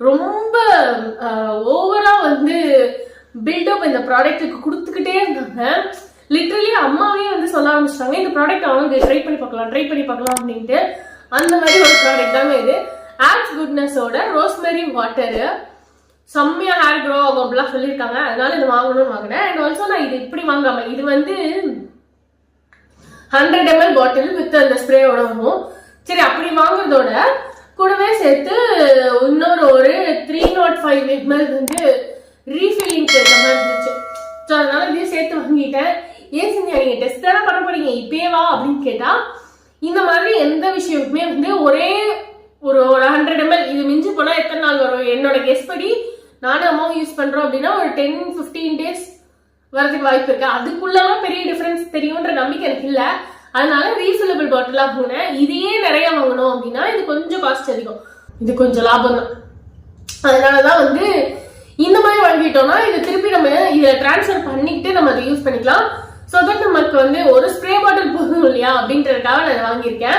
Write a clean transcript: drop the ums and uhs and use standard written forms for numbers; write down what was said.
ரொம்ப ஓவரா வந்து பில்டப் இந்த ப்ராடக்ட்டுக்கு கொடுத்துக்கிட்டே இருந்தாங்க. லிட்டரலி அம்மாவே வந்து சொல்ல ஆரம்பிச்சிட்டாங்க, இந்த ப்ராடக்ட் அவங்க ட்ரை பண்ணி பார்க்கலாம் அப்படின்ட்டு. அந்த மாதிரி ஒரு ப்ராடக்ட் தாங்க இது. ஆப்ஸ் குட்னஸோட ரோஸ்மெரி வாட்டரு, செம்மையா ஹேர் க்ரோ ஆகும் அப்படிலாம் சொல்லியிருக்காங்க. அதனால இது வாங்கணும்னு வாங்கினேன். அண்ட் ஆல்சோ நான் இது இப்படி வாங்காம, இது வந்து 100 ml பாட்டில் வித் அந்த ஸ்ப்ரேயோட வரும். சரி, அப்படி வாங்குறதோட கூடவே சேர்த்து இன்னொரு ஒரு 305 ml வந்து ரீஃபில்லிங் இருக்கிற மாதிரி இருந்துச்சு. ஸோ அதனால இதையும் சேர்த்து வாங்கிட்டேன். ஏன் செஞ்சா நீங்க டெஸ்ட் தானே பண்ண போறீங்க, இப்பயே வா அப்படின்னு கேட்டா, இந்த மாதிரி எந்த விஷயமுமே வந்து ஒரே ஒரு 100 ml இது மிஞ்சி போனா எத்தனை நாள் வரும் என்னோட கெஸ் படி, நானும் அம்மாவும் யூஸ் பண்றோம் அப்படின்னா ஒரு 10-15 days வரதுக்கு வாய்ப்பு இருக்கு. அதுக்குள்ளலாம் பெரிய டிஃபரன்ஸ் தெரியும்ன்ற நம்பிக்கை எனக்கு இல்லை. அதனால ரீஃபில்லபிள் பாட்டிலா வாங்கினேன். இதையே நிறைய வாங்கணும் அப்படின்னா இது கொஞ்சம் காஸ்ட் அதிகம், இது கொஞ்சம் லாபம் தான். அதனாலதான் வந்து இந்த மாதிரி வாங்கிட்டோம்னா இது திருப்பி நம்ம இதை டிரான்ஸ்ஃபர் பண்ணிட்டு நம்ம அதை யூஸ் பண்ணிக்கலாம். ஸோ தட் நமக்கு வந்து ஒரு ஸ்ப்ரே பாட்டில் போதும் இல்லையா அப்படின்றதுக்காக நான் வாங்கியிருக்கேன்.